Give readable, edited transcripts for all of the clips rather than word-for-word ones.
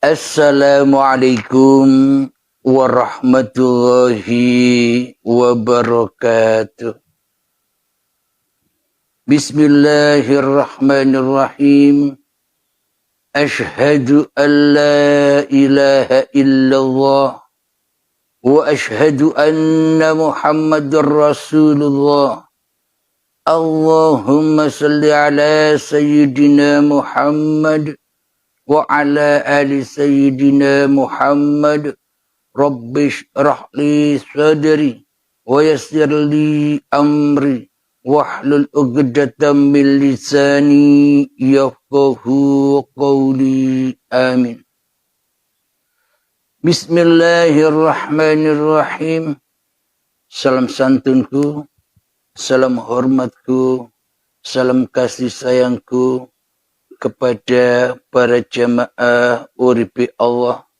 Assalamualaikum warahmatullahi wabarakatuh. Bismillahirrahmanirrahim. Ashhadu an la ilaha illallah wa ashhadu anna Muhammadar Rasulullah. Allahumma salli ala sayyidina Muhammad wa ala ali sayyidina Muhammad. Rabbish rahli sadri wa yassir li amri wahlul 'uqdatam min lisani yafqahu qawli. Amin. Bismillahirrahmanirrahim. Salam santunku, salam hormatku, salam kasih sayangku kepada para jamaah uripi Allah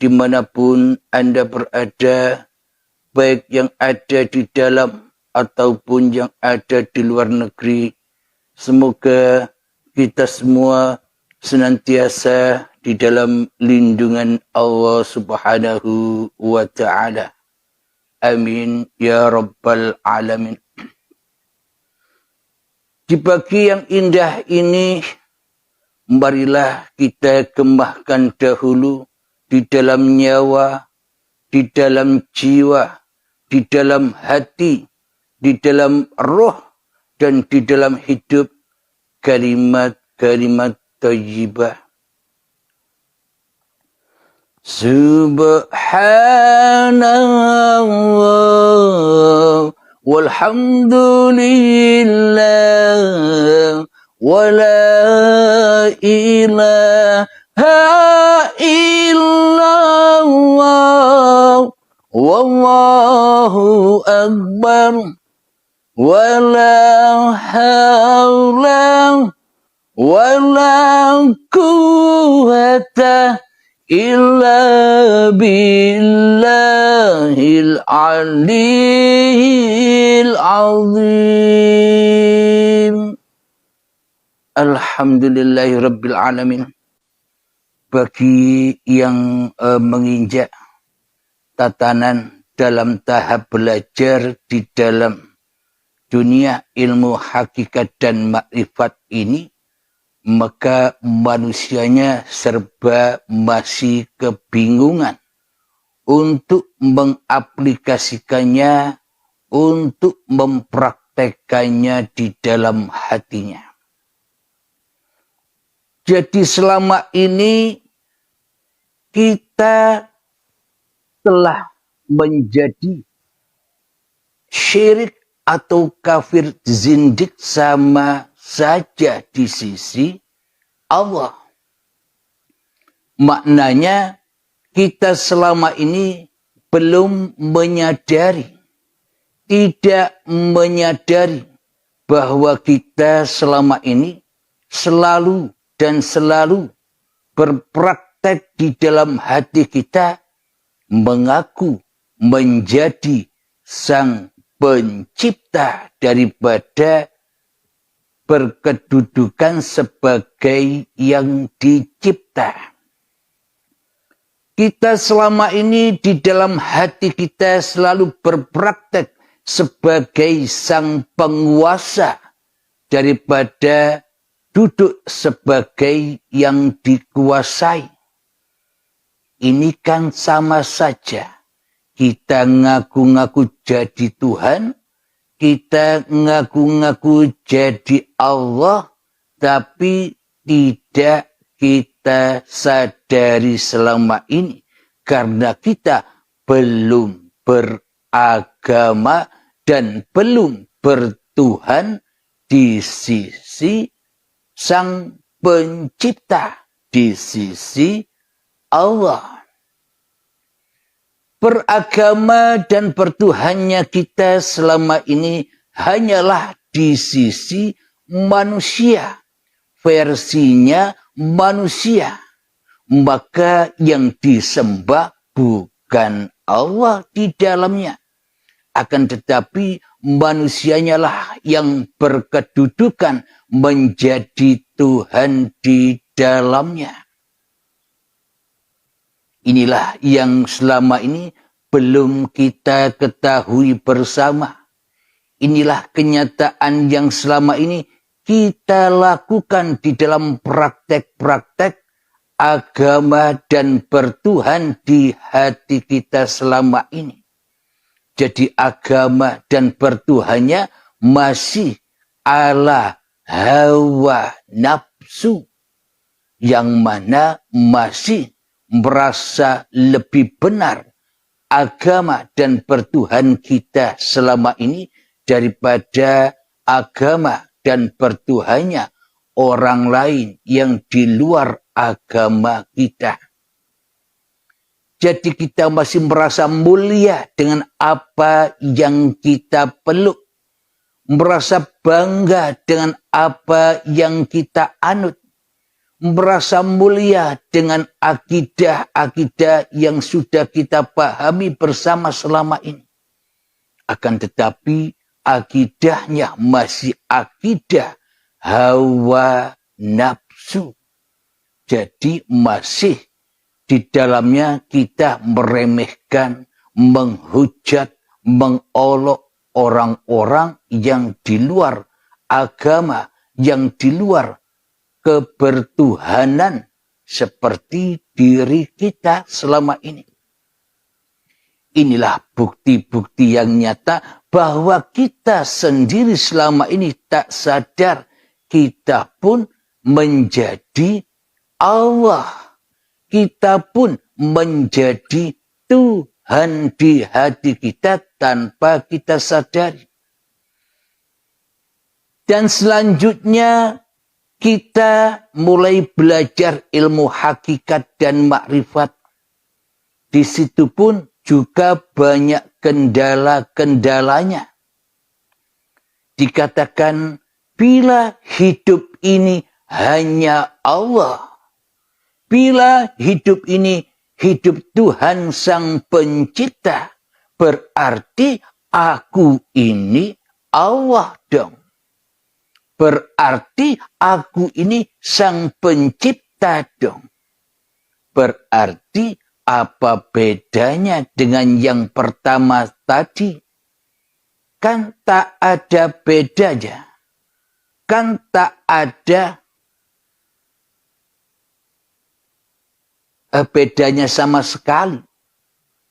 dimanapun Anda berada, baik yang ada di dalam ataupun yang ada di luar negeri. Semoga kita semua senantiasa di dalam lindungan Allah Subhanahu wa ta'ala. Amin ya rabbal alamin. Di pagi yang indah ini, marilah kita kemahkan dahulu di dalam nyawa, di dalam jiwa, di dalam hati, di dalam roh, dan di dalam hidup kalimat-kalimat thayyibah. Subhanallah walhamdulillah wala ilaha illallah wallahu akbar wala hawla wala quwwata illa billahil aliyyil azim. Alhamdulillahi rabbil alamin. Bagi yang menginjak tatanan dalam tahap belajar di dalam dunia ilmu hakikat dan makrifat ini, maka manusianya serba masih kebingungan untuk mengaplikasikannya, untuk mempraktekannya di dalam hatinya. Jadi selama ini kita telah menjadi syirik atau kafir zindik sama saja di sisi Allah. Maknanya kita selama ini belum menyadari, tidak menyadari bahwa kita selama ini selalu dan selalu berpraktek di dalam hati kita mengaku menjadi sang pencipta daripada berkedudukan sebagai yang dicipta. Kita selama ini di dalam hati kita selalu berpraktek sebagai sang penguasa daripada duduk sebagai yang dikuasai. Ini kan sama saja. Kita ngaku-ngaku jadi Tuhan, kita ngaku-ngaku jadi Allah, tapi tidak kita sadari selama ini. Karena kita belum beragama dan belum bertuhan di sisi sang pencipta, di sisi Allah. Beragama dan bertuhannya kita selama ini hanyalah di sisi manusia, versinya manusia. Maka yang disembah bukan Allah di dalamnya. Akan tetapi manusianya lah yang berkedudukan menjadi Tuhan di dalamnya. Inilah yang selama ini belum kita ketahui bersama. Inilah kenyataan yang selama ini kita lakukan di dalam praktek-praktek agama dan bertuhan di hati kita selama ini. Jadi agama dan bertuhannya masih ala hawa nafsu, yang mana masih merasa lebih benar agama dan bertuhan kita selama ini daripada agama dan bertuhannya orang lain yang di luar agama kita. Jadi kita masih merasa mulia dengan apa yang kita peluk. Merasa bangga dengan apa yang kita anut. Merasa mulia dengan akidah-akidah yang sudah kita pahami bersama selama ini. Akan tetapi akidahnya masih akidah hawa nafsu. Jadi masih di dalamnya kita meremehkan, menghujat, mengolok orang-orang yang di luar agama, yang di luar kebertuhanan seperti diri kita selama ini. Inilah bukti-bukti yang nyata bahwa kita sendiri selama ini tak sadar kita pun menjadi Allah. Kita pun menjadi Tuhan di hati kita tanpa kita sadari. Dan selanjutnya kita mulai belajar ilmu hakikat dan makrifat. Di situ pun juga banyak kendala-kendalanya. Dikatakan bila hidup ini hanya Allah. Bila hidup ini hidup Tuhan Sang Pencipta, berarti aku ini Allah dong. Berarti aku ini Sang Pencipta dong. Berarti apa bedanya dengan yang pertama tadi? Kan tak ada bedanya. Kan tak ada bedanya sama sekali.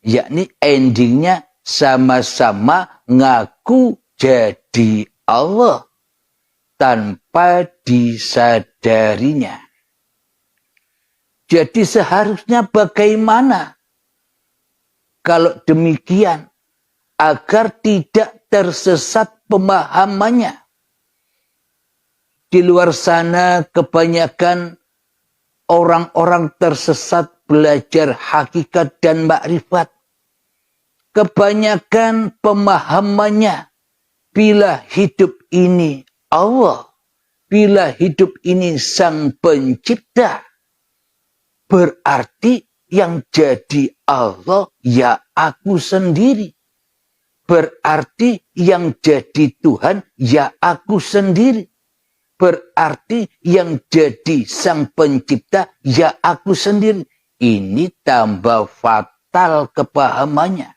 Yakni endingnya sama-sama ngaku jadi Allah tanpa disadarinya. Jadi seharusnya bagaimana kalau demikian agar tidak tersesat pemahamannya? Di luar sana kebanyakan orang-orang tersesat belajar hakikat dan makrifat. Kebanyakan pemahamannya bila hidup ini Allah, bila hidup ini Sang Pencipta, berarti yang jadi Allah ya aku sendiri. Berarti yang jadi Tuhan ya aku sendiri. Berarti yang jadi Sang Pencipta ya aku sendiri. Ini tambah fatal kepahamannya.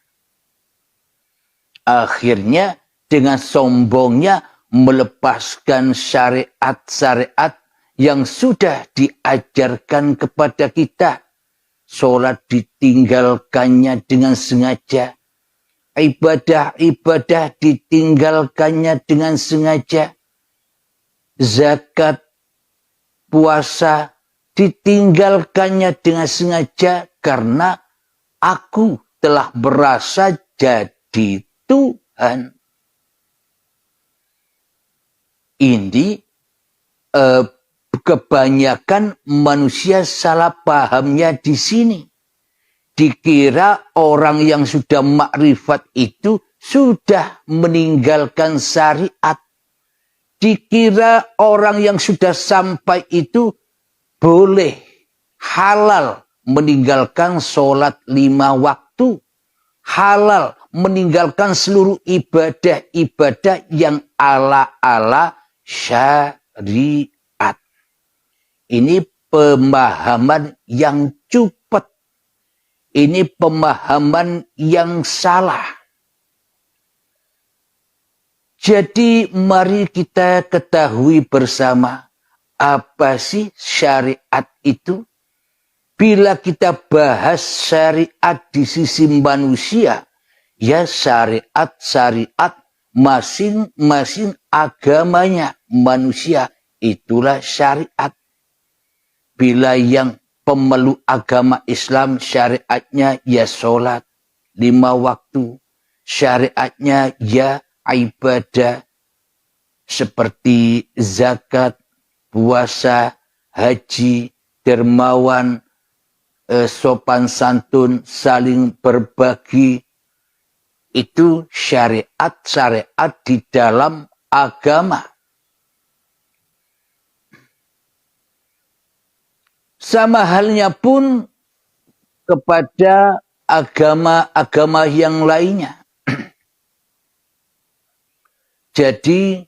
Akhirnya dengan sombongnya melepaskan syariat-syariat yang sudah diajarkan kepada kita. Sholat ditinggalkannya dengan sengaja. Ibadah-ibadah ditinggalkannya dengan sengaja. Zakat, puasa ditinggalkannya dengan sengaja karena aku telah merasa jadi Tuhan. Ini kebanyakan manusia salah pahamnya di sini. Dikira orang yang sudah makrifat itu sudah meninggalkan syariat. Dikira orang yang sudah sampai itu boleh halal meninggalkan sholat 5 waktu. Halal meninggalkan seluruh ibadah-ibadah yang ala-ala syariat. Ini pemahaman yang cepat, Ini pemahaman yang salah. Jadi mari kita ketahui bersama apa sih syariat itu. Bila kita bahas syariat di sisi manusia, ya syariat masing-masing agamanya manusia itulah syariat. Bila yang pemeluk agama Islam syariatnya ya sholat 5 waktu, syariatnya ya ibadah seperti zakat, puasa, haji, dermawan, sopan santun, saling berbagi. Itu syariat di dalam agama. Sama halnya pun kepada agama-agama yang lainnya. Jadi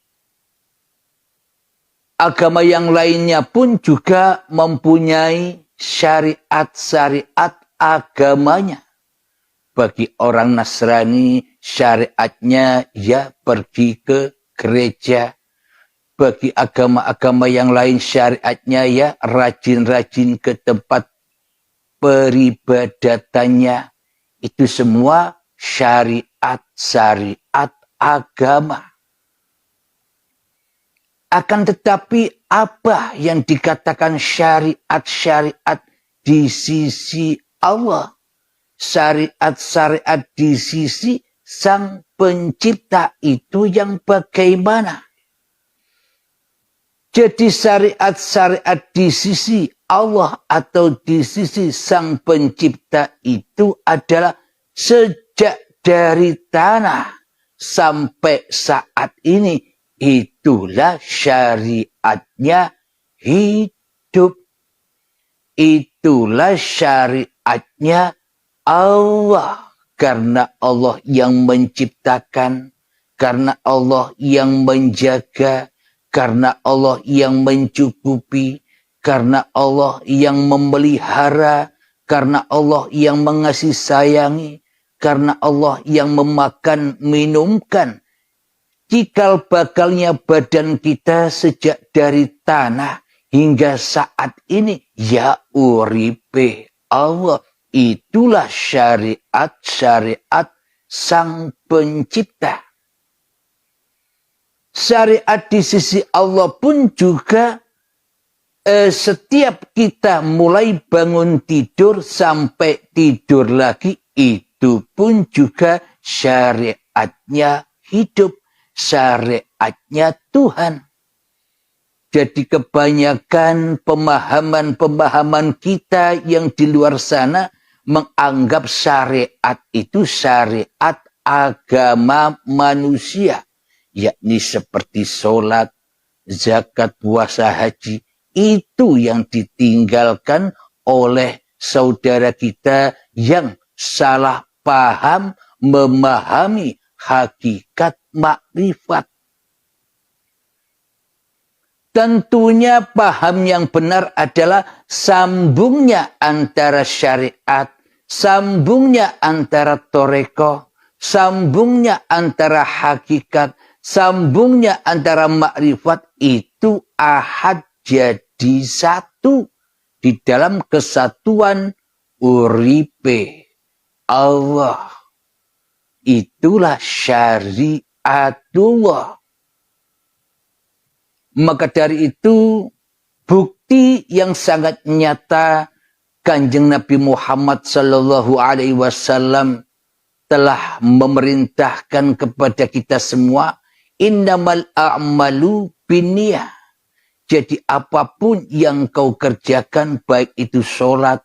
agama yang lainnya pun juga mempunyai syariat-syariat agamanya. Bagi orang Nasrani syariatnya ya pergi ke gereja. Bagi agama-agama yang lain syariatnya ya rajin-rajin ke tempat peribadatannya. Itu semua syariat-syariat agama. Akan tetapi apa yang dikatakan syariat-syariat di sisi Allah? Syariat-syariat di sisi Sang Pencipta itu yang bagaimana? Jadi syariat-syariat di sisi Allah atau di sisi Sang Pencipta itu adalah sejak dari tanah sampai saat ini. Itulah syariatnya hidup. Itulah syariatnya Allah. Karena Allah yang menciptakan. Karena Allah yang menjaga. Karena Allah yang mencukupi. Karena Allah yang memelihara. Karena Allah yang mengasihi sayangi. Karena Allah yang memakan minumkan. Cikal bakalnya badan kita sejak dari tanah hingga saat ini. Ya uripe Allah. Itulah syariat-syariat Sang Pencipta. Syariat di sisi Allah pun juga setiap kita mulai bangun tidur sampai tidur lagi. Itu pun juga syariatnya hidup. Syariatnya Tuhan. Jadi kebanyakan pemahaman-pemahaman kita yang di luar sana menganggap syariat itu syariat agama manusia. Yakni seperti sholat, zakat, puasa, haji. Itu yang ditinggalkan oleh saudara kita yang salah paham memahami hakikat makrifat. Tentunya paham yang benar adalah sambungnya antara syariat, sambungnya antara toreko, sambungnya antara hakikat, sambungnya antara makrifat itu ahad jadi satu di dalam kesatuan uripe Allah. Itulah syariatullah. Maka dari itu bukti yang sangat nyata Kanjeng Nabi Muhammad sallallahu alaihi wasallam telah memerintahkan kepada kita semua innamal a'malu binniyah. Jadi apapun yang kau kerjakan baik itu sholat,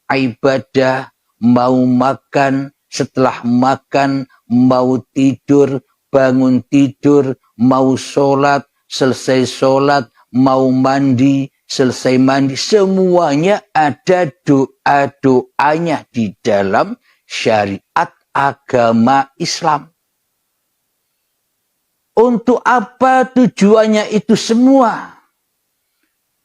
ibadah, mau makan, setelah makan, mau tidur, bangun tidur, mau sholat, selesai sholat, mau mandi, selesai mandi. Semuanya ada doa-doanya di dalam syariat agama Islam. Untuk apa tujuannya itu semua?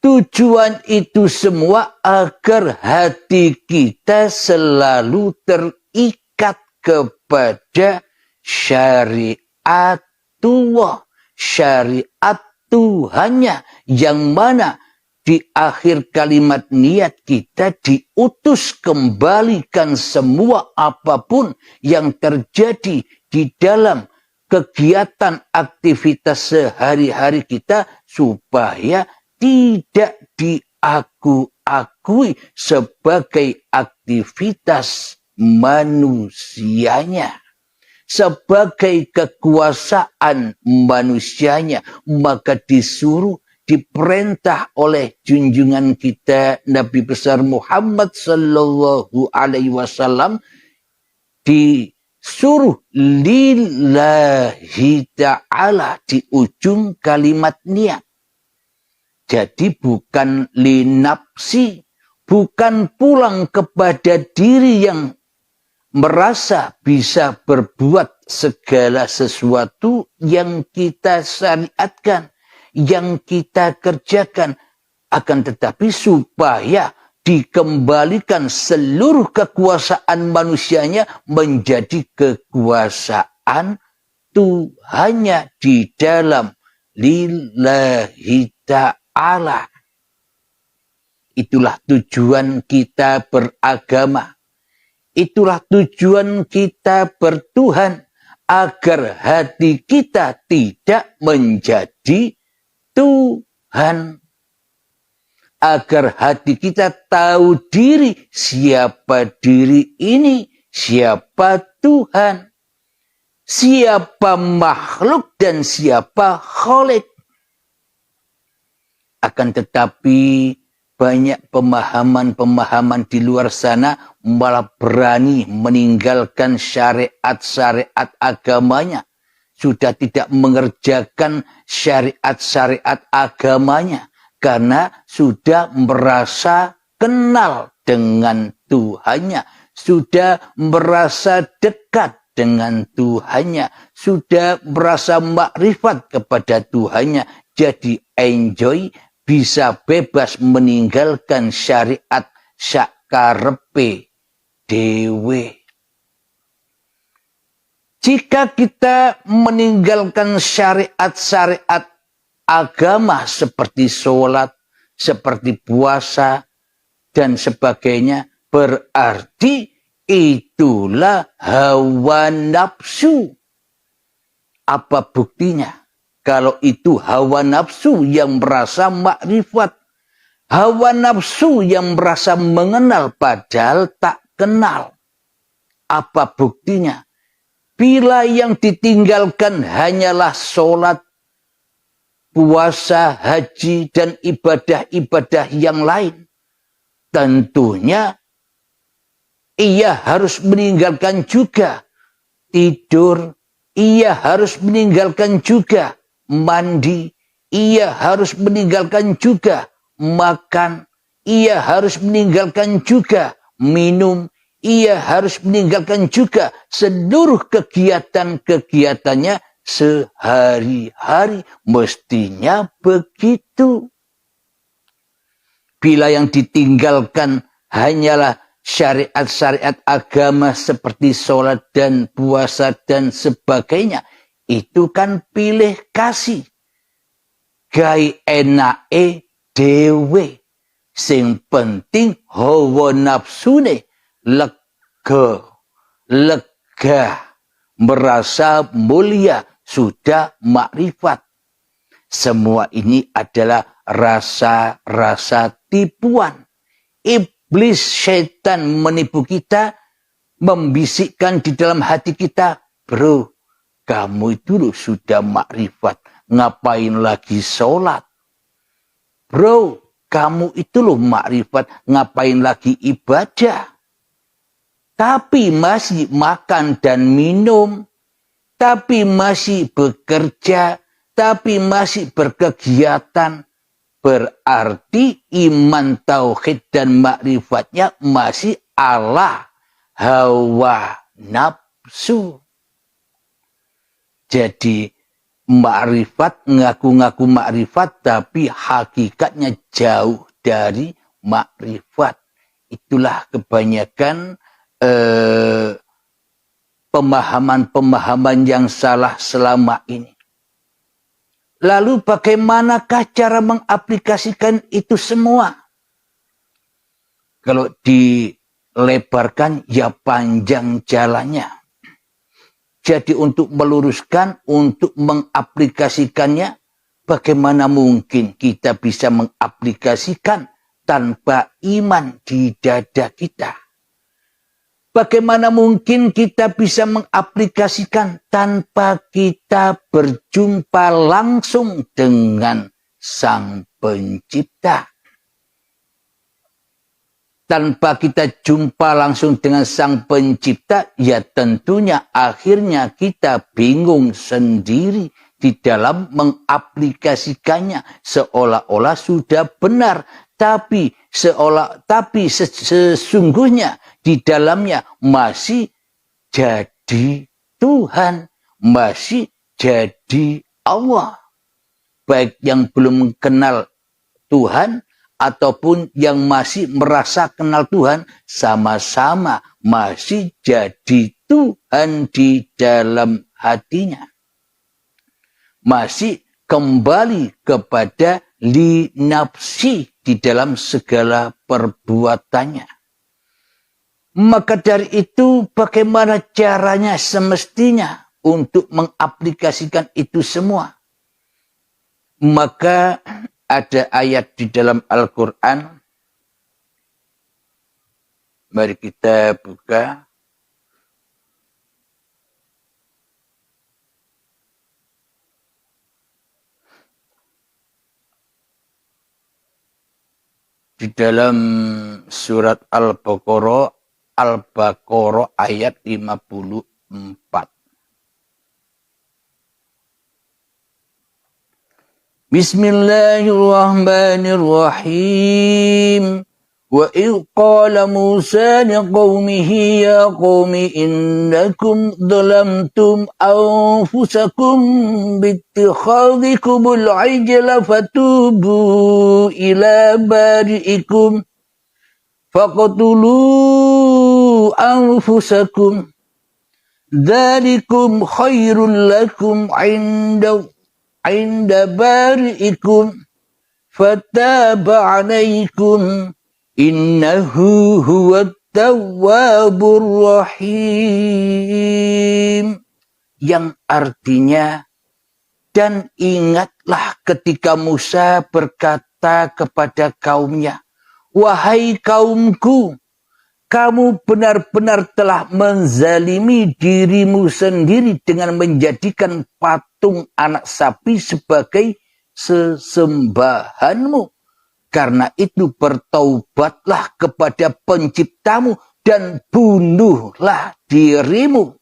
Tujuan itu semua agar hati kita selalu terikat kepada syariatullah, syariat Tuhannya, yang mana di akhir kalimat niat kita diutus kembalikan semua apapun yang terjadi di dalam kegiatan aktivitas sehari-hari kita supaya tidak diakui sebagai aktivitas manusianya, sebagai kekuasaan manusianya. Maka disuruh, diperintah oleh junjungan kita Nabi besar Muhammad sallallahu alaihi wasallam, disuruh lillahi ta'ala di ujung kalimat niat. Jadi bukan linapsi, bukan pulang kepada diri yang merasa bisa berbuat segala sesuatu yang kita syariatkan, yang kita kerjakan, akan tetapi supaya dikembalikan seluruh kekuasaan manusianya menjadi kekuasaan Tuhannya di dalam lillahi ta'ala. Itulah tujuan kita beragama. Itulah tujuan kita bertuhan, agar hati kita tidak menjadi Tuhan. Agar hati kita tahu diri, siapa diri ini, siapa Tuhan, siapa makhluk dan siapa khalik. Akan tetapi banyak pemahaman-pemahaman di luar sana malah berani meninggalkan syariat-syariat agamanya. Sudah tidak mengerjakan syariat-syariat agamanya. Karena sudah merasa kenal dengan Tuhannya. Sudah merasa dekat dengan Tuhannya. Sudah merasa makrifat kepada Tuhannya. Jadi enjoy, bisa bebas meninggalkan syariat sakarepe dewe. Jika kita meninggalkan syariat-syariat agama seperti sholat, seperti puasa, dan sebagainya, berarti itulah hawa nafsu. Apa buktinya? Kalau itu hawa nafsu yang merasa makrifat, hawa nafsu yang merasa mengenal padahal tak kenal. Apa buktinya? Bila yang ditinggalkan hanyalah sholat, puasa, haji, dan ibadah-ibadah yang lain, tentunya ia harus meninggalkan juga tidur, ia harus meninggalkan juga mandi, ia harus meninggalkan juga makan, ia harus meninggalkan juga minum, ia harus meninggalkan juga seluruh kegiatan-kegiatannya sehari-hari. Mestinya begitu. Bila yang ditinggalkan hanyalah syariat-syariat agama seperti sholat dan puasa dan sebagainya, itu kan pilih kasih. Gai enake dewe. Sing penting hawa nafsune lega, merasa mulia, sudah makrifat. Semua ini adalah rasa-rasa tipuan. Iblis setan menipu kita, membisikkan di dalam hati kita, bro, kamu itu loh sudah makrifat, ngapain lagi sholat? Bro, kamu itu loh makrifat, ngapain lagi ibadah? Tapi masih makan dan minum, tapi masih bekerja, tapi masih berkegiatan. Berarti iman, tauhid, dan makrifatnya masih ala hawa nafsu. Jadi Ma'rifat, ngaku-ngaku ma'rifat, tapi hakikatnya jauh dari ma'rifat. Itulah kebanyakan pemahaman-pemahaman yang salah selama ini. Lalu bagaimanakah cara mengaplikasikan itu semua? Kalau dilebarkan, ya panjang jalannya. Jadi untuk meluruskan, untuk mengaplikasikannya, bagaimana mungkin kita bisa mengaplikasikan tanpa iman di dada kita? Bagaimana mungkin kita bisa mengaplikasikan tanpa kita berjumpa langsung dengan Sang Pencipta? Tanpa kita jumpa langsung dengan Sang Pencipta, ya tentunya akhirnya kita bingung sendiri di dalam mengaplikasikannya, seolah-olah sudah benar, tapi sesungguhnya di dalamnya masih jadi Tuhan, masih jadi Allah. Baik yang belum kenal Tuhan ataupun yang masih merasa kenal Tuhan, sama-sama masih jadi Tuhan di dalam hatinya. Masih kembali kepada li nafsi di dalam segala perbuatannya. Maka dari itu bagaimana caranya semestinya untuk mengaplikasikan itu semua? Maka ada ayat di dalam Al-Quran. Mari kita buka. Di dalam surat Al-Baqarah ayat 54. Bismillahirrahmanirrahim. Wa idh qala Musa liqaumihi ya qaumi innakum dhalamtum anfusakum bittikhadhikumul ijla fatubu ila bari'ikum faqtulu anfusakum dzalikum khairul lakum 'inda bari'ikum fataba 'alaikum innahu huwat tawwabur rahim. Yang artinya, dan ingatlah ketika Musa berkata kepada kaumnya, wahai kaumku, kamu benar-benar telah menzalimi dirimu sendiri dengan menjadikan patung anak sapi sebagai sesembahanmu. Karena itu bertaubatlah kepada Penciptamu dan bunuhlah dirimu.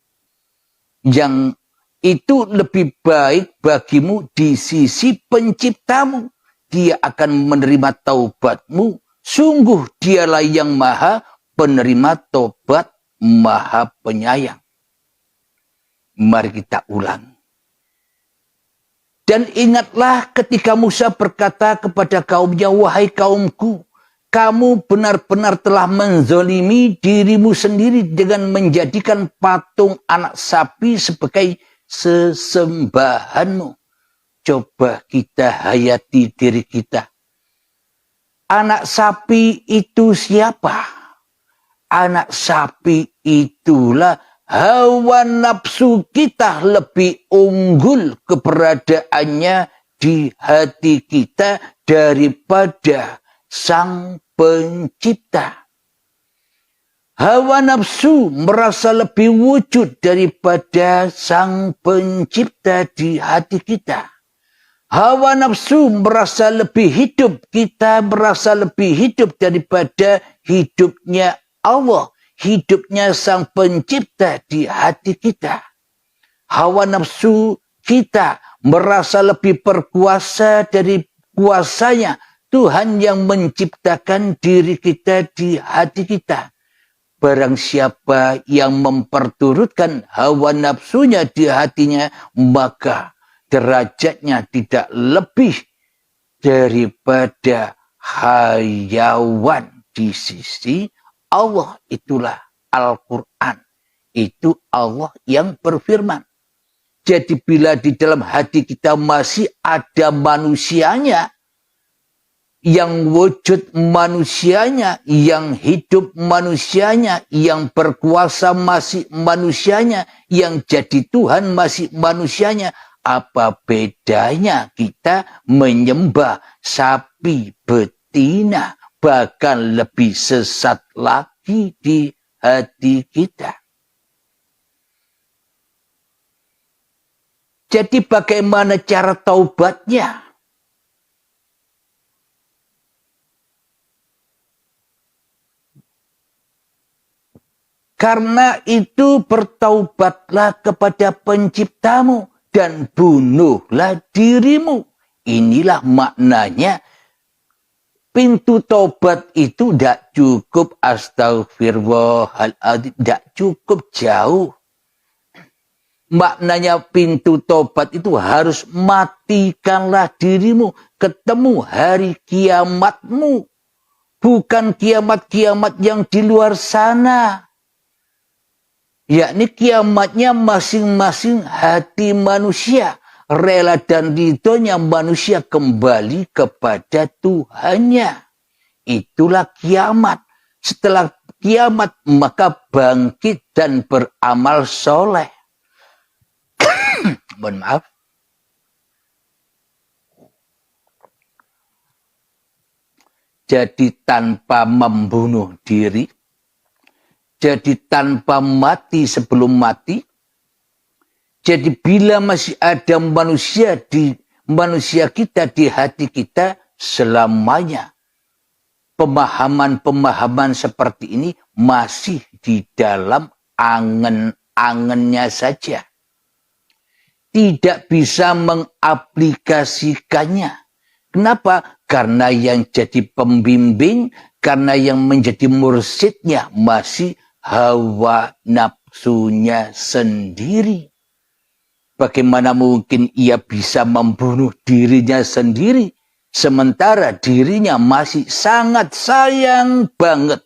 Yang itu lebih baik bagimu di sisi Penciptamu. Dia akan menerima taubatmu. Sungguh dialah yang maha penerima taubat, maha penyayang. Mari kita ulang. Dan ingatlah ketika Musa berkata kepada kaumnya, wahai kaumku, kamu benar-benar telah menzolimi dirimu sendiri dengan menjadikan patung anak sapi sebagai sesembahanmu. Coba kita hayati diri kita. Anak sapi itu siapa? Anak sapi itulah hawa nafsu kita, lebih unggul keberadaannya di hati kita daripada Sang Pencipta. Hawa nafsu merasa lebih wujud daripada Sang Pencipta di hati kita. Hawa nafsu merasa lebih hidup, kita merasa lebih hidup daripada hidupnya Allah. Hidupnya Sang Pencipta di hati kita. Hawa nafsu kita merasa lebih berkuasa dari kuasanya Tuhan yang menciptakan diri kita di hati kita. Barang siapa yang memperturutkan hawa nafsunya di hatinya, maka derajatnya tidak lebih daripada hayawan di sisi Allah. Itulah Al-Quran. Itu Allah yang berfirman. Jadi bila di dalam hati kita masih ada manusianya, yang wujud manusianya, yang hidup manusianya, yang berkuasa masih manusianya, yang jadi Tuhan masih manusianya, apa bedanya kita menyembah sapi betina, bahkan lebih sesat lagi di hati kita. Jadi bagaimana cara taubatnya? Karena itu bertaubatlah kepada penciptamu dan bunuhlah dirimu. Inilah maknanya. Pintu taubat itu tidak cukup astagfirullahaladzim, tidak cukup jauh. Maknanya pintu taubat itu harus matikanlah dirimu, ketemu hari kiamatmu. Bukan kiamat-kiamat yang di luar sana. Yakni kiamatnya masing-masing hati manusia. Rela dan ridhonya manusia kembali kepada Tuhannya. Itulah kiamat. Setelah kiamat maka bangkit dan beramal soleh. Mohon maaf. Jadi tanpa membunuh diri, jadi tanpa mati sebelum mati, jadi bila masih ada manusia kita di hati kita selamanya, pemahaman-pemahaman seperti ini masih di dalam angen-angennya saja. Tidak bisa mengaplikasikannya. Kenapa? Karena yang jadi pembimbing, karena yang menjadi mursyidnya masih hawa nafsunya sendiri. Bagaimana mungkin ia bisa membunuh dirinya sendiri, sementara dirinya masih sangat sayang banget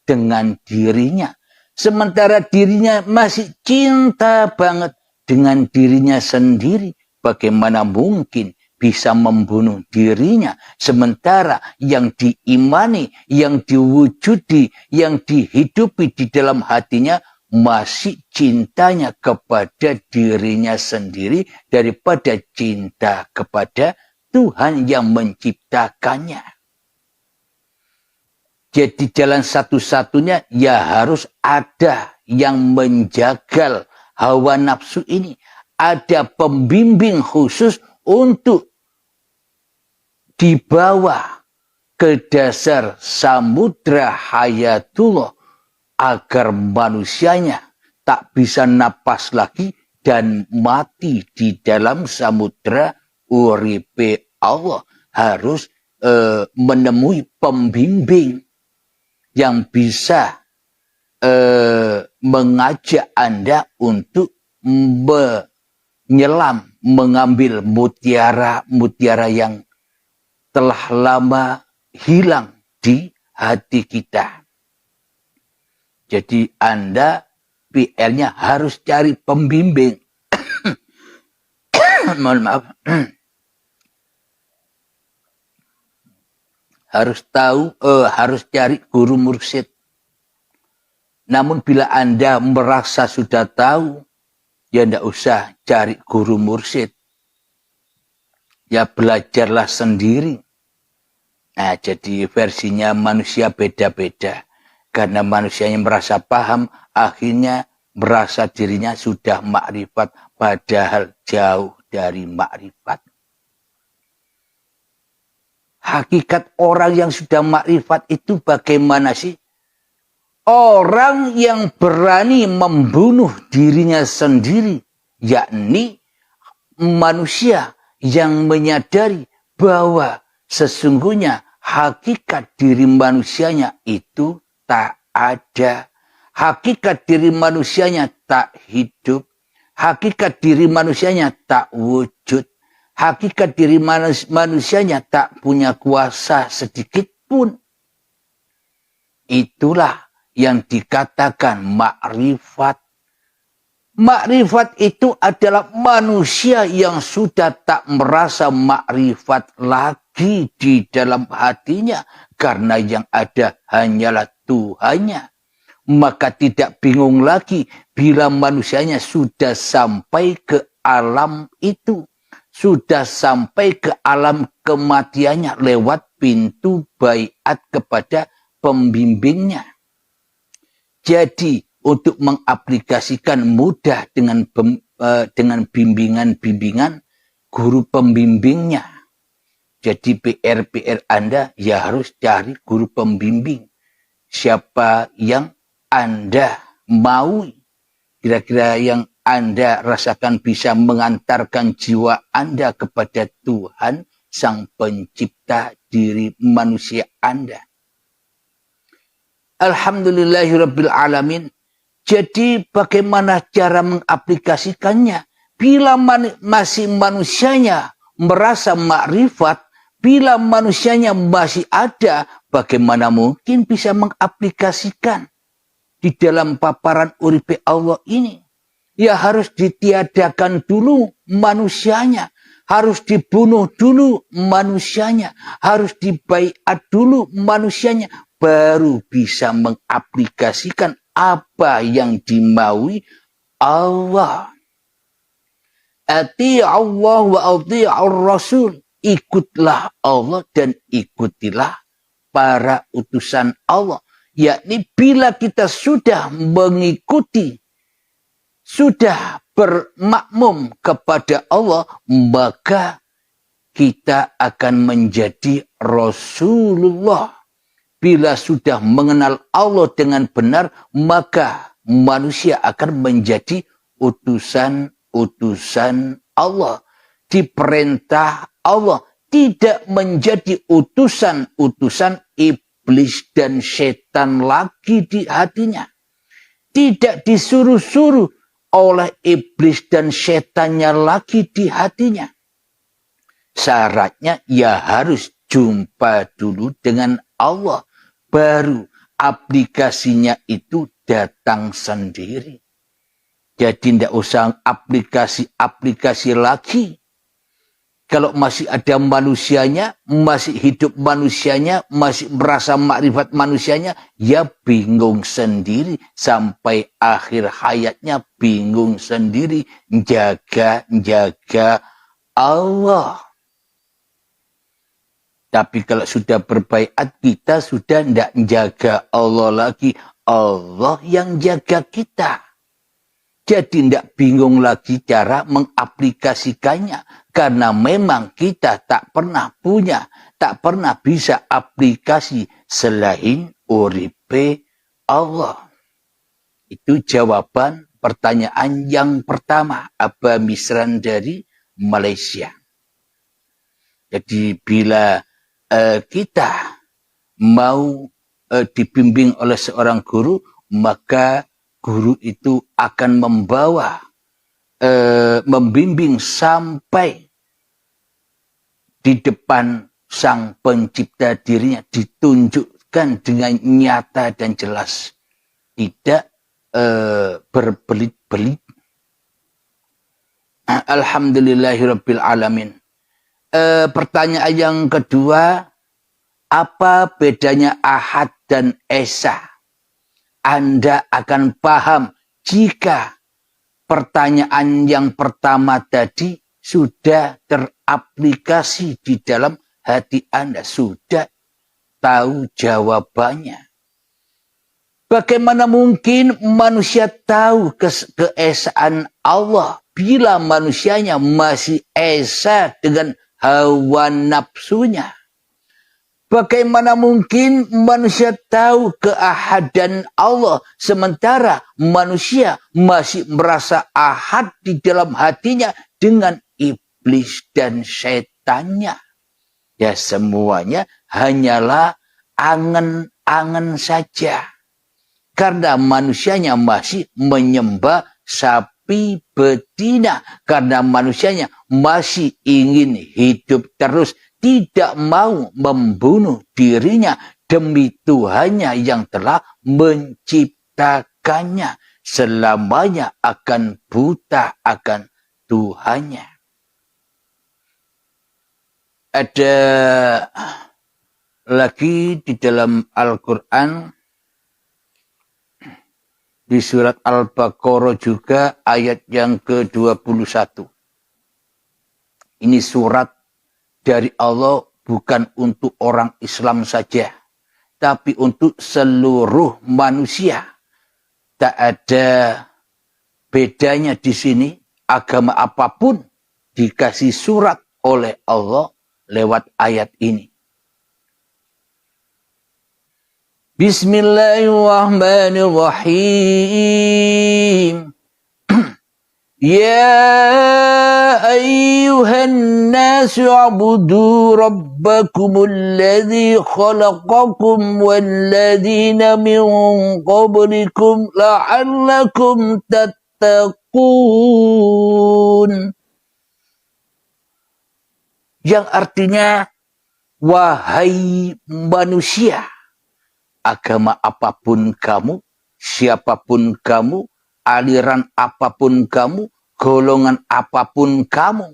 dengan dirinya. Sementara dirinya masih cinta banget dengan dirinya sendiri. Bagaimana mungkin bisa membunuh dirinya, sementara yang diimani, yang diwujudi, yang dihidupi di dalam hatinya masih cintanya kepada dirinya sendiri daripada cinta kepada Tuhan yang menciptakannya. Jadi jalan satu-satunya ya harus ada yang menjagal hawa nafsu ini. Ada pembimbing khusus untuk dibawa ke dasar samudra hayatullah agar manusianya tak bisa napas lagi dan mati di dalam samudra uripe Allah. Harus menemui pembimbing yang bisa mengajak Anda untuk menyelam, mengambil mutiara-mutiara yang telah lama hilang di hati kita. Jadi Anda PR-nya harus cari pembimbing. Mohon maaf. Harus cari guru mursyid. Namun bila Anda merasa sudah tahu, ya tidak usah cari guru mursyid. Ya belajarlah sendiri. Nah, jadi versinya manusia beda-beda. Karena manusia yang merasa paham, akhirnya merasa dirinya sudah makrifat, padahal jauh dari makrifat. Hakikat orang yang sudah makrifat itu bagaimana sih? Orang yang berani membunuh dirinya sendiri, yakni manusia yang menyadari bahwa sesungguhnya hakikat diri manusianya itu tak ada. Hakikat diri manusianya tak hidup. Hakikat diri manusianya tak wujud. Hakikat diri manusianya tak punya kuasa sedikit pun. Itulah yang dikatakan makrifat. Makrifat itu adalah manusia yang sudah tak merasa makrifat lagi di dalam hatinya. Karena yang ada hanyalah Tuhannya. Maka tidak bingung lagi bila manusianya sudah sampai ke alam itu. Sudah sampai ke alam kematiannya lewat pintu baiat kepada pembimbingnya. Jadi untuk mengaplikasikan mudah dengan bimbingan-bimbingan guru pembimbingnya. Jadi PR Anda ya harus cari guru pembimbing. Siapa yang Anda mau, kira-kira yang Anda rasakan bisa mengantarkan jiwa Anda kepada Tuhan, Sang Pencipta diri manusia Anda. Alhamdulillahirabbil alamin. Jadi bagaimana cara mengaplikasikannya? Bila masih manusianya merasa makrifat, bila manusianya masih ada, bagaimana mungkin bisa mengaplikasikan di dalam paparan uripe Allah ini? Ya harus ditiadakan dulu manusianya, harus dibunuh dulu manusianya, harus dibaiat dulu manusianya, baru bisa mengaplikasikan apa yang dimaui Allah. Ati Allah wa ati'ur Rasul. Ikutlah Allah dan ikutilah para utusan Allah. Yakni bila kita sudah mengikuti, sudah bermakmum kepada Allah, maka kita akan menjadi Rasulullah. Bila sudah mengenal Allah dengan benar, maka manusia akan menjadi utusan-utusan Allah. Diperintah Allah, tidak menjadi utusan-utusan iblis dan setan lagi di hatinya. Tidak disuruh-suruh oleh iblis dan setannya lagi di hatinya. Syaratnya ya harus jumpa dulu dengan Allah. Baru aplikasinya itu datang sendiri. Jadi tidak usah aplikasi lagi. Kalau masih ada manusianya, masih hidup manusianya, masih merasa makrifat manusianya, ya bingung sendiri. Sampai akhir hayatnya bingung sendiri. Jaga Allah. Tapi kalau sudah berbaiat, kita sudah tidak jaga Allah lagi. Allah yang jaga kita. Jadi tidak bingung lagi cara mengaplikasikannya. Karena memang kita tak pernah punya, tak pernah bisa aplikasi selain uripe Allah. Itu jawaban pertanyaan yang pertama. Aba Misran dari Malaysia. Jadi bila kita mau dibimbing oleh seorang guru, maka guru itu akan membimbing sampai di depan Sang Pencipta dirinya, ditunjukkan dengan nyata dan jelas, tidak berbelit-belit. Alhamdulillahirabbil alamin. Pertanyaan yang kedua, apa bedanya Ahad dan Esa? Anda akan paham jika pertanyaan yang pertama tadi sudah teraplikasi di dalam hati Anda, sudah tahu jawabannya. Bagaimana mungkin manusia tahu keesaan Allah bila manusianya masih esa dengan hawa nafsunya? Bagaimana mungkin manusia tahu keahadan Allah sementara manusia masih merasa ahad di dalam hatinya dengan iblis dan setannya? Ya semuanya hanyalah angan-angan saja. Karena manusianya masih menyembah sapi betina. Karena manusianya masih ingin hidup terus. Tidak mau membunuh dirinya demi Tuhannya yang telah menciptakannya. Selamanya akan buta akan Tuhannya. Ada lagi di dalam Al-Quran, di surat Al-Baqarah juga ayat yang ke-21. Ini surat dari Allah bukan untuk orang Islam saja, tapi untuk seluruh manusia. Tak ada bedanya di sini, agama apapun dikasih surat oleh Allah lewat ayat ini. Bismillahirrahmanirrahim. Ya ayyuhan nasu abudu rabbakumul ladzi khalaqakum walladzina min qablikum la'allakum tattaqun. Yang artinya, wahai manusia, agama apapun kamu, siapapun kamu, aliran apapun kamu, golongan apapun kamu,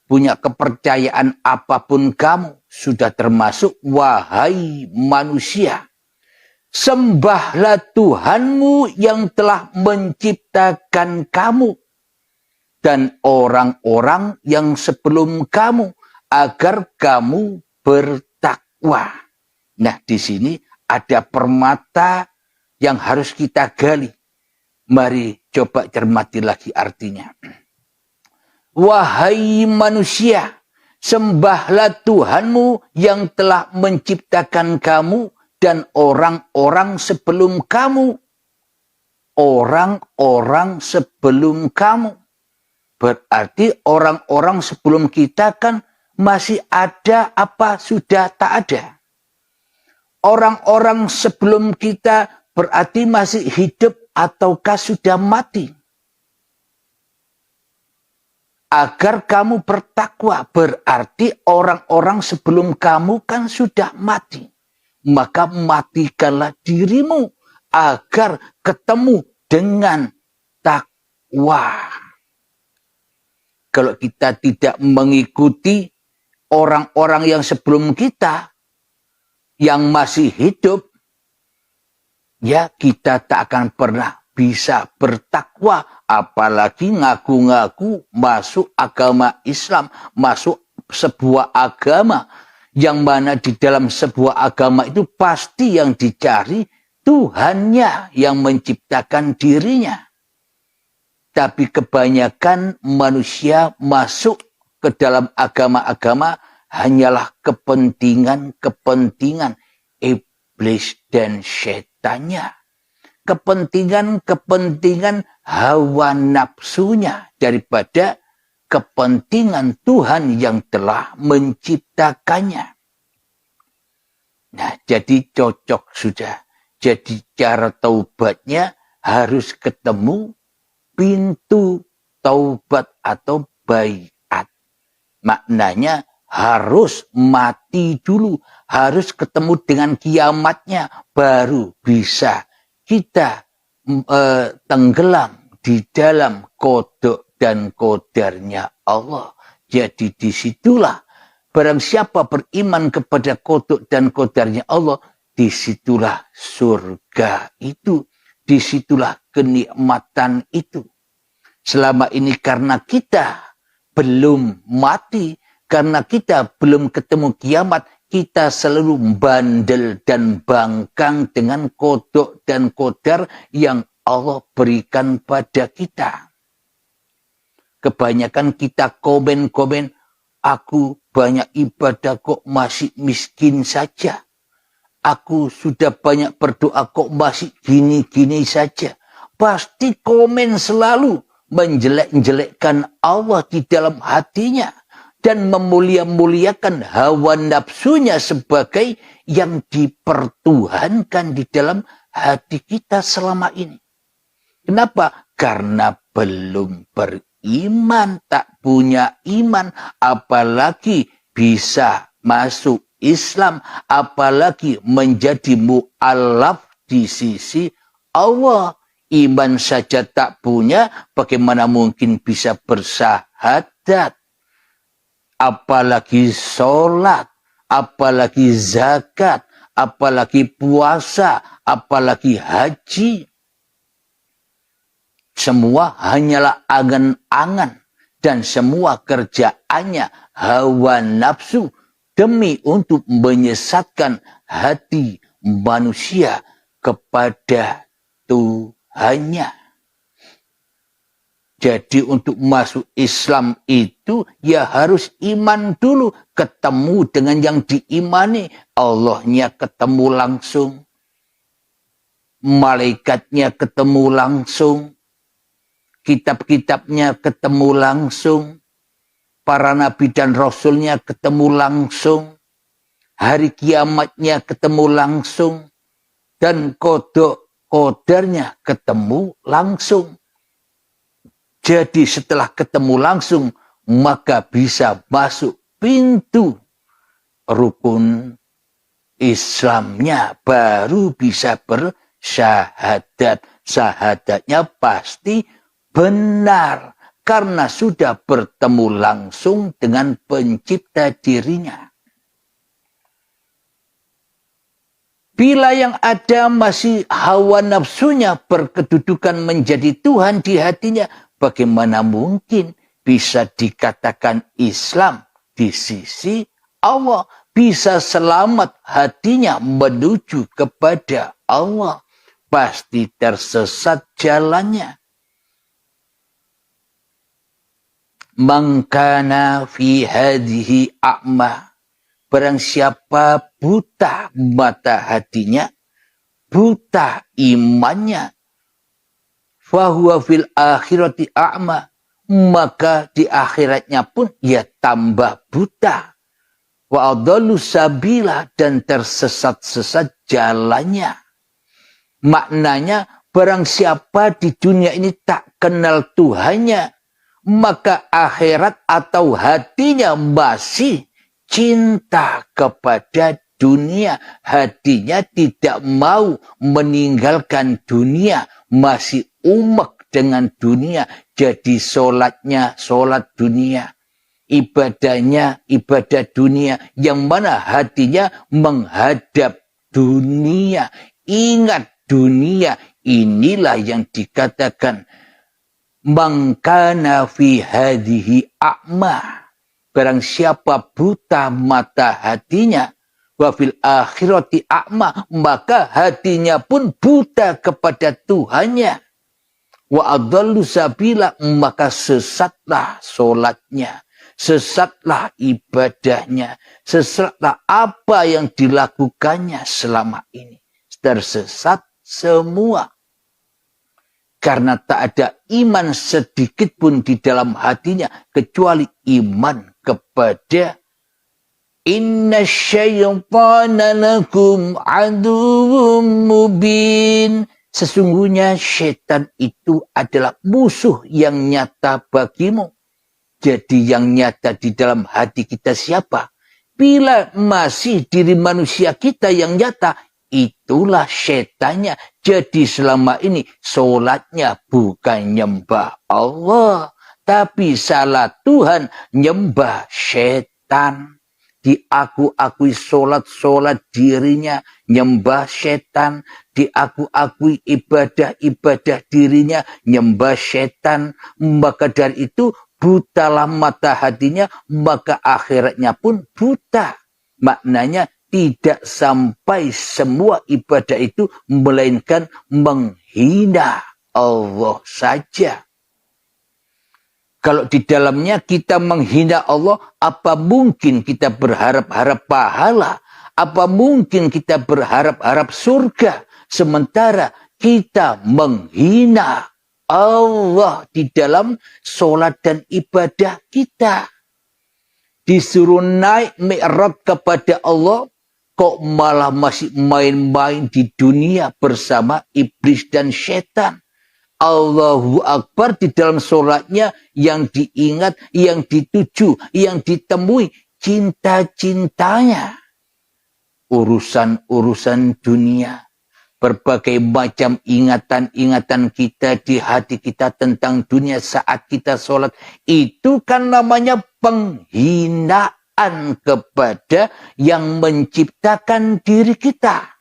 punya kepercayaan apapun kamu, sudah termasuk wahai manusia. Sembahlah Tuhanmu yang telah menciptakan kamu dan orang-orang yang sebelum kamu, agar kamu bertakwa. Nah, di sini ada permata yang harus kita gali. Mari coba cermati lagi artinya. Wahai manusia, sembahlah Tuhanmu yang telah menciptakan kamu dan orang-orang sebelum kamu. Orang-orang sebelum kamu. Berarti orang-orang sebelum kita kan masih ada apa sudah tak ada. Orang-orang sebelum kita berarti masih hidup ataukah sudah mati. Agar kamu bertakwa, berarti orang-orang sebelum kamu kan sudah mati. Maka matikanlah dirimu agar ketemu dengan takwa. Kalau kita tidak mengikuti orang-orang yang sebelum kita, yang masih hidup, ya kita tak akan pernah bisa bertakwa. Apalagi ngaku-ngaku masuk agama Islam, masuk sebuah agama. Yang mana di dalam sebuah agama itu pasti yang dicari Tuhannya yang menciptakan dirinya. Tapi kebanyakan manusia masuk ke dalam agama-agama hanyalah kepentingan-kepentingan iblis dan setannya. Kepentingan-kepentingan hawa nafsunya daripada kepentingan Tuhan yang telah menciptakannya. Nah, jadi cocok sudah. Jadi cara taubatnya harus ketemu pintu taubat atau baiat. Maknanya harus mati dulu, harus ketemu dengan kiamatnya, baru bisa kita tenggelam di dalam kodok dan kodarnya Allah. Jadi disitulah barang siapa beriman kepada kodok dan kodarnya Allah, disitulah surga itu, disitulah kenikmatan itu. Selama ini karena kita belum mati, karena kita belum ketemu kiamat, kita selalu bandel dan bangkang dengan kodok dan kodar yang Allah berikan pada kita. Kebanyakan kita komen-komen, aku banyak ibadah kok masih miskin saja. Aku sudah banyak berdoa kok masih gini-gini saja. Pasti komen selalu menjelek-jelekkan Allah di dalam hatinya. Dan memulia-muliakan hawa nafsunya sebagai yang dipertuhankan di dalam hati kita selama ini. Kenapa? Karena belum beriman, tak punya iman, apalagi bisa masuk Islam, apalagi menjadi mu'alaf di sisi Allah. Iman saja tak punya, bagaimana mungkin bisa bersahadat? Apalagi sholat, apalagi zakat, apalagi puasa, apalagi haji. Semua hanyalah angan-angan dan semua kerjaannya hawa nafsu demi untuk menyesatkan hati manusia kepada Tuhannya. Jadi untuk masuk Islam itu ya harus iman dulu, ketemu dengan yang diimani. Allahnya ketemu langsung, malaikatnya ketemu langsung, kitab-kitabnya ketemu langsung, para nabi dan rasulnya ketemu langsung, hari kiamatnya ketemu langsung, dan kodok kodarnya ketemu langsung. Jadi setelah ketemu langsung, maka bisa masuk pintu rukun Islamnya, baru bisa bersyahadat. Syahadatnya pasti benar, karena sudah bertemu langsung dengan pencipta dirinya. Bila yang ada masih hawa nafsunya berkedudukan menjadi Tuhan di hatinya, bagaimana mungkin bisa dikatakan Islam di sisi Allah? Bisa selamat hatinya menuju kepada Allah. Pasti tersesat jalannya. Man kana fi hadhihi a'ma. Barang siapa buta mata hatinya, buta imannya, fahuwa fil akhirati a'ma, maka di akhiratnya pun ia tambah buta. Wa adallu sabila, dan tersesat-sesat jalannya. Maknanya barang siapa di dunia ini tak kenal Tuhannya, maka akhirat atau hatinya masih cinta kepada dunia. Hatinya tidak mau meninggalkan dunia, masih umek dengan dunia. Jadi sholatnya sholat dunia, ibadahnya ibadah dunia, yang mana hatinya menghadap dunia, ingat dunia. Inilah yang dikatakan man kana fi hadhihi a'ma. Barang siapa buta mata hatinya, wa fil akhirati a'ma, maka hatinya pun buta kepada Tuhannya. Wa adallu sabila, maka sesatlah solatnya, sesatlah ibadahnya, sesatlah apa yang dilakukannya selama ini. Tersesat semua. Karena tak ada iman sedikit pun di dalam hatinya, kecuali iman kepada inna syaitana lakum aduwwum mubin. Sesungguhnya syaitan itu adalah musuh yang nyata bagimu. Jadi yang nyata di dalam hati kita siapa? Bila masih diri manusia kita yang nyata, itulah syaitannya. Jadi selama ini sholatnya bukan nyembah Allah, tapi salah Tuhan, nyembah syaitan. Diaku-akui sholat dirinya, nyembah syaitan. Diaku-akui ibadah dirinya, nyembah syaitan. Maka dari itu butalah mata hatinya, maka akhiratnya pun buta. Maknanya tidak sampai semua ibadah itu, melainkan menghina Allah saja. Kalau di dalamnya kita menghina Allah, apa mungkin kita berharap-harap pahala? Apa mungkin kita berharap-harap surga? Sementara kita menghina Allah di dalam sholat dan ibadah kita. Disuruh naik mi'raj kepada Allah, kok malah masih main-main di dunia bersama iblis dan syaitan. Allahu Akbar di dalam sholatnya yang diingat, yang dituju, yang ditemui cinta-cintanya. Urusan-urusan dunia. Berbagai macam ingatan-ingatan kita di hati kita tentang dunia saat kita sholat. Itu kan namanya penghinaan kepada yang menciptakan diri kita.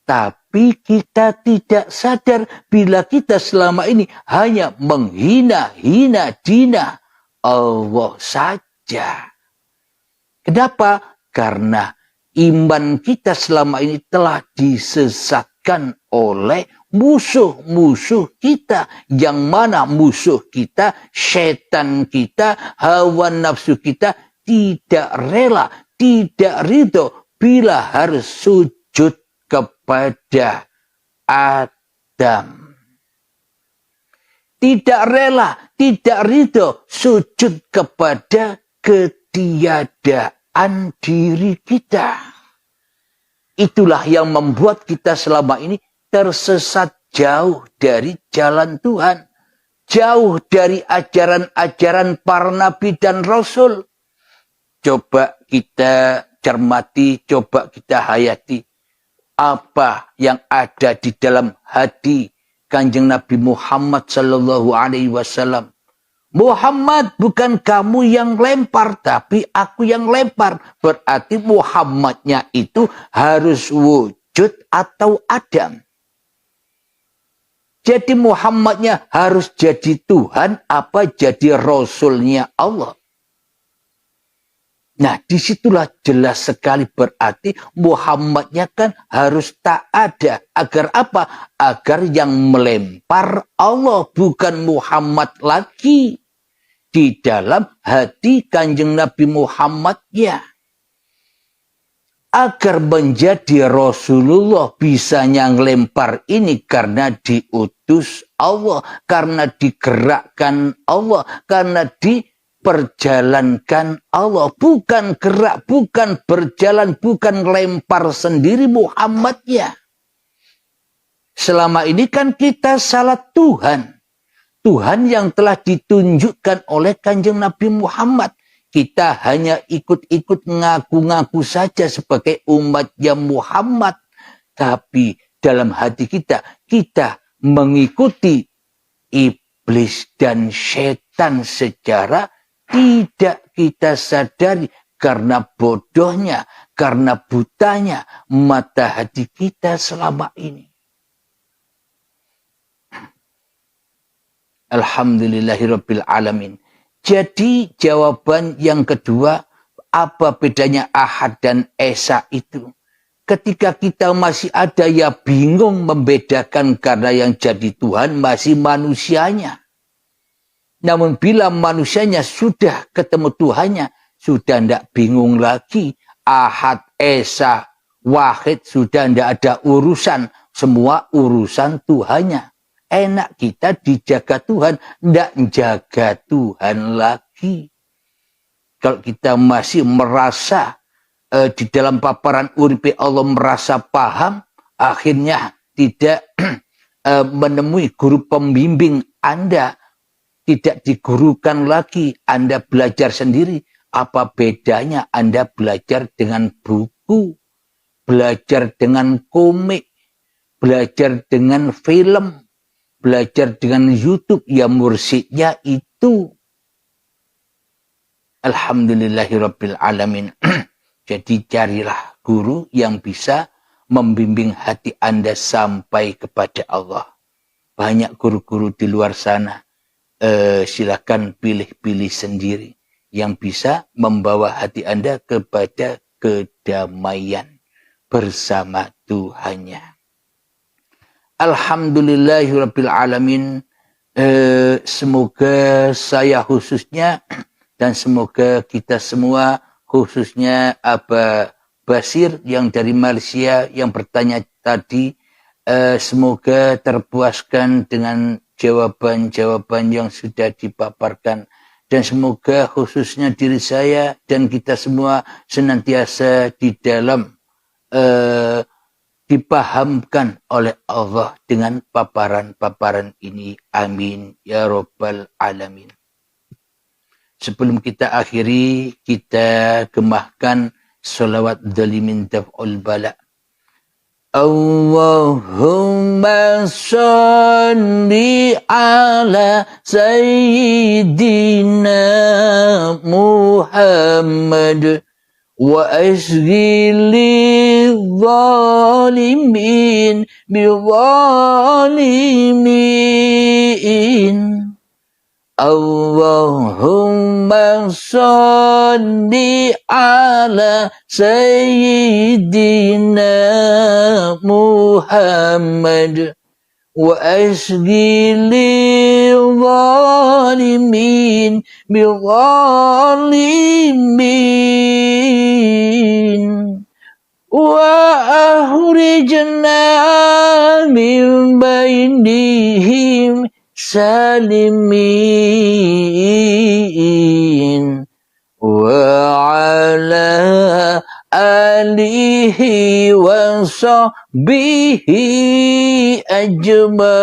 Tapi kita tidak sadar bila kita selama ini hanya menghina-hina dina Allah saja. Kenapa? Karena iman kita selama ini telah disesatkan oleh musuh-musuh kita. Yang mana musuh kita, setan kita, hawa nafsu kita tidak rela, tidak ridho bila harus sujud kepada Adam. Tidak rela, tidak ridho sujud kepada ketiadaan diri kita. Itulah yang membuat kita selama ini tersesat jauh dari jalan Tuhan. Jauh dari ajaran-ajaran para nabi dan rasul. Coba kita cermati, coba kita hayati. Apa yang ada di dalam hati Kanjeng Nabi Muhammad sallallahu alaihi wasallam. Muhammad, bukan kamu yang lempar, tapi aku yang lempar. Berarti Muhammadnya itu harus wujud atau Adam. Jadi Muhammadnya harus jadi Tuhan apa jadi Rasulnya Allah. Nah, disitulah jelas sekali berarti Muhammadnya kan harus tak ada. Agar apa? Agar yang melempar Allah, bukan Muhammad lagi. Di dalam hati Kanjeng Nabi Muhammad ya. Agar menjadi Rasulullah bisanya ngelempar ini karena diutus Allah. Karena digerakkan Allah. Karena diperjalankan Allah. Bukan gerak, bukan berjalan, bukan lempar sendiri Muhammad ya. Selama ini kan kita salah Tuhan. Tuhan yang telah ditunjukkan oleh Kanjeng Nabi Muhammad. Kita hanya ikut-ikut ngaku-ngaku saja sebagai umatnya Muhammad. Tapi dalam hati kita, kita mengikuti iblis dan setan secara tidak kita sadari. Karena bodohnya, karena butanya mata hati kita selama ini. Alhamdulillahirabbil alamin. Jadi jawaban yang kedua, apa bedanya Ahad dan Esa itu? Ketika kita masih ada ya bingung membedakan karena yang jadi Tuhan masih manusianya. Namun bila manusianya sudah ketemu Tuhannya, sudah tidak bingung lagi. Ahad, Esa, Wahid sudah tidak ada urusan. Semua urusan Tuhannya. Enak kita dijaga Tuhan, tidak jaga Tuhan lagi. Kalau kita masih merasa di dalam paparan uripe Allah merasa paham, akhirnya tidak menemui guru pembimbing Anda, tidak digurukan lagi, Anda belajar sendiri. Apa bedanya Anda belajar dengan buku, belajar dengan komik, belajar dengan film, belajar dengan YouTube, ya mursyidnya itu. Alhamdulillahirabbil alamin. Jadi carilah guru yang bisa membimbing hati Anda sampai kepada Allah. Banyak guru-guru di luar sana. Silakan pilih-pilih sendiri yang bisa membawa hati Anda kepada kedamaian bersama Tuhannya. Alhamdulillahirabbil alamin. Semoga saya khususnya dan semoga kita semua khususnya Aba Basir yang dari Malaysia yang bertanya tadi, semoga terpuaskan dengan jawaban-jawaban yang sudah dipaparkan. Dan semoga khususnya diri saya dan kita semua senantiasa di dalam dipahamkan oleh Allah dengan paparan-paparan ini. Amin ya rabbal alamin. Sebelum kita akhiri, kita gemahkan salawat dalimin daf'ul bala. Allahumma salli ala sayyidina Muhammad wa asghili zalimin bizalimin. Allahumma salli ala sayyidina Muhammad wa asghili zalimin bizalimin wa ahrijna min bainihim salimin wa ala alihi wa sahbihi ajma'in.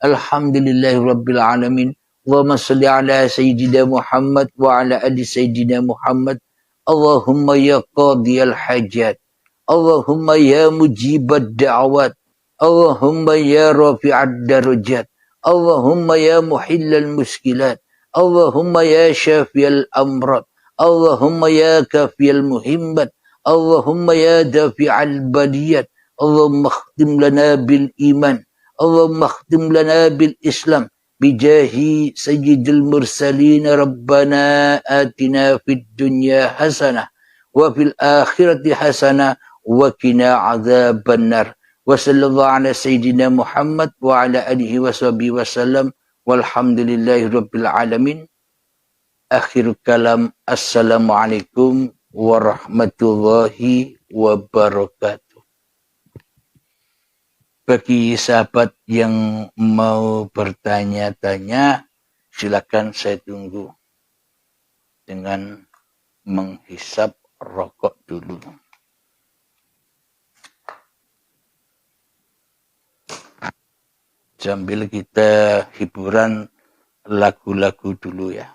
Alhamdulillahi rabbil alamin. Allahumma salli ala sayyidina Muhammad wa ala ali sayyidina Muhammad. Allahumma ya qadiyal hajat, Allahumma ya mujibad da'wat, Allahumma ya rafi'ad darajat, Allahumma ya muhillal muskilat, Allahumma ya syafiyal amrad, Allahumma ya kafiyal muhimmat, Allahumma ya dafi'al baliyat, Allahumma khtim lana bil iman, Allahumma khtim lana bil islam, bijahi sayyidil mursalin. Rabbana atina fid dunya hasanah wa fil akhirati hasanah wa qina adzaban nar. Wa sallallahu ala sayyidina Muhammad wa ala alihi wa sahbihi wasallam walhamdulillahi rabbil alamin. Akhir kalam, assalamualaikum warahmatullahi wabarakatuh. Bagi sahabat yang mau bertanya-tanya, silakan, saya tunggu dengan menghisap rokok dulu. Sambil kita hiburan lagu-lagu dulu ya.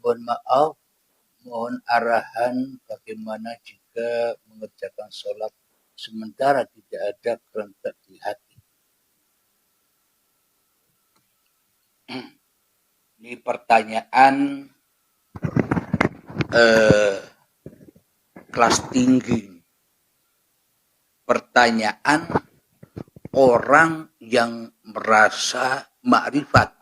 Mohon maaf, mohon arahan bagaimana jika mengerjakan sholat sementara tidak ada kerentak di hati. Ini pertanyaan kelas tinggi. Pertanyaan orang yang merasa makrifat.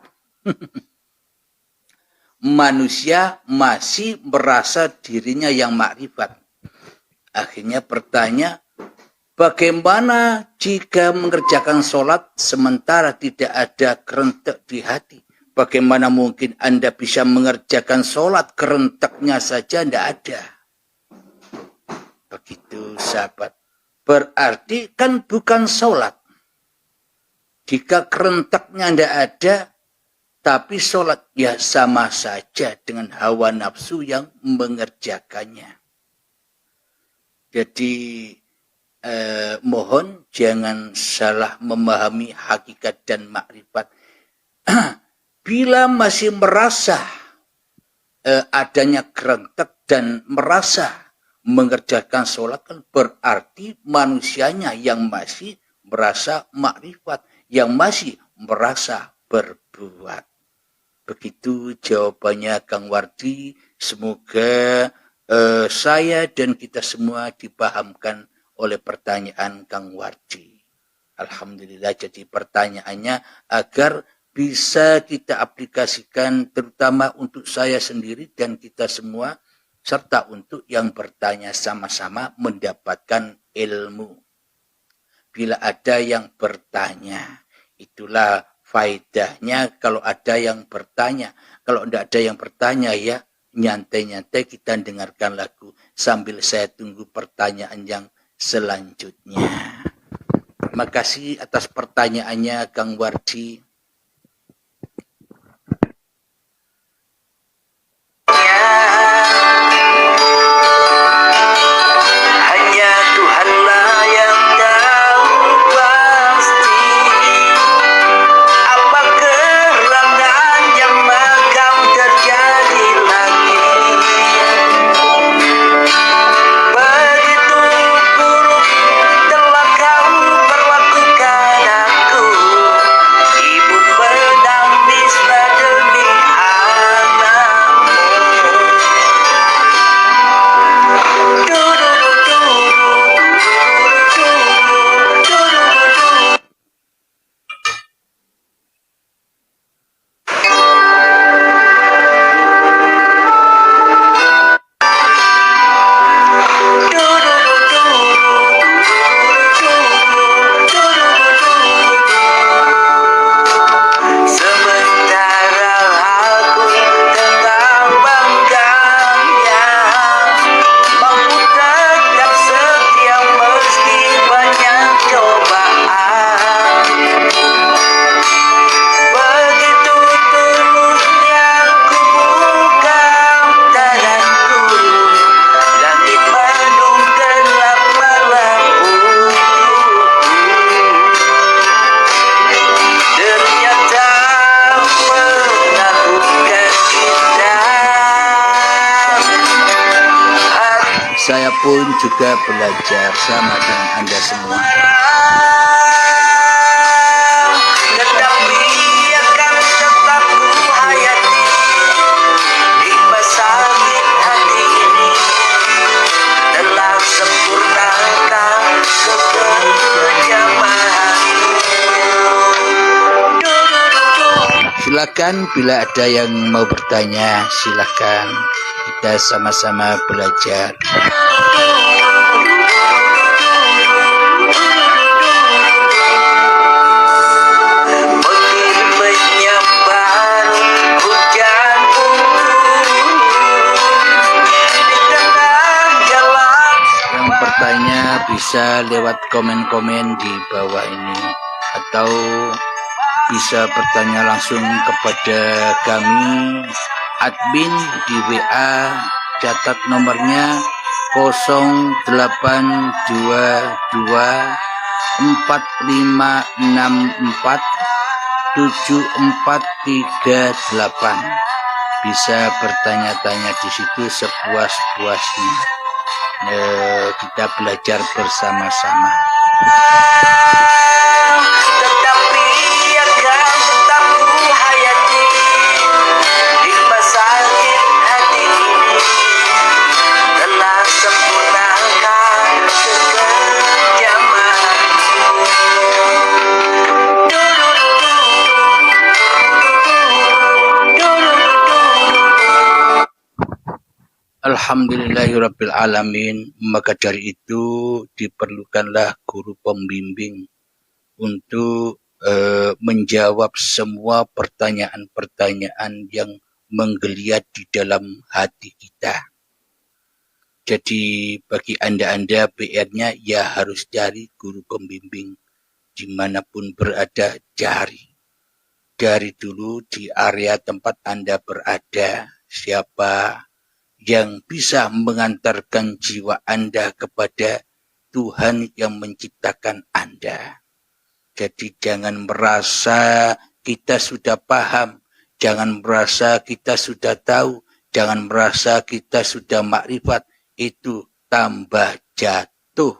Manusia masih merasa dirinya yang makrifat. Akhirnya bertanya, bagaimana jika mengerjakan sholat sementara tidak ada kerentak di hati? Bagaimana mungkin Anda bisa mengerjakan sholat kerentaknya saja tidak ada? Begitu sahabat. Berarti kan bukan sholat. Jika kerentaknya tidak ada, Tapi sholat ya sama saja dengan hawa nafsu yang mengerjakannya. Jadi mohon jangan salah memahami hakikat dan makrifat. Bila masih merasa adanya kerentek dan merasa mengerjakan sholat, kan berarti manusianya yang masih merasa makrifat, yang masih merasa berbuat. Begitu jawabannya Kang Wardi. Semoga saya dan kita semua dipahamkan oleh pertanyaan Kang Wardi. Alhamdulillah, jadi pertanyaannya agar bisa kita aplikasikan terutama untuk saya sendiri dan kita semua, serta untuk yang bertanya sama-sama mendapatkan ilmu. Bila ada yang bertanya, itulah faedahnya kalau ada yang bertanya. Kalau tidak ada yang bertanya ya nyantai-nyantai kita dengarkan lagu sambil saya tunggu pertanyaan yang selanjutnya. Terima kasih atas pertanyaannya Kang Wardi. Hanya Tuhanlah yang tahu pasti apa gerangan yang akan terjadi lagi. Begitu buruk telah kau perlakukan aku, ibu menangislah demi saya pun juga belajar sama dengan Anda semua. Tetapi akan tetap ku hayati hingga sakit hati ini telah sempurnakan keberjamahan. Silakan bila ada yang mau bertanya, silakan. Kita sama-sama belajar. Yang bertanya bisa lewat komen-komen di bawah ini atau bisa bertanya langsung kepada kami admin di WA, catat nomornya 0822 4564 7438. Bisa bertanya-tanya di situ sepuas-puasnya. Kita belajar bersama-sama. Alhamdulillahirrabbilalamin. Maka dari itu diperlukanlah guru pembimbing untuk menjawab semua pertanyaan-pertanyaan yang menggeliat di dalam hati kita. Jadi bagi Anda PR-nya ya harus cari guru pembimbing dimanapun berada, cari. dari dulu di area tempat Anda berada, siapa yang bisa mengantarkan jiwa Anda kepada Tuhan yang menciptakan Anda. Jadi jangan merasa kita sudah paham, jangan merasa kita sudah tahu, jangan merasa kita sudah makrifat, itu tambah jatuh.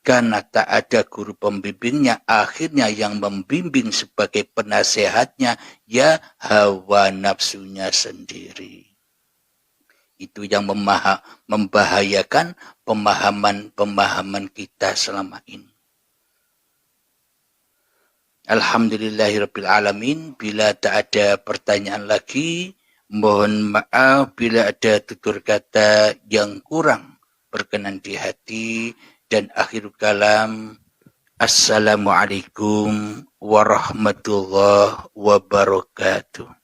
Karena tak ada guru pembimbingnya, akhirnya yang membimbing sebagai penasehatnya, ya hawa nafsunya sendiri. Itu yang membahayakan pemahaman kita selama ini. Alhamdulillahirrabbilalamin. Bila tak ada pertanyaan lagi, mohon maaf bila ada tutur kata yang kurang berkenan di hati. Dan akhir kalam, Assalamualaikum warahmatullahi wabarakatuh.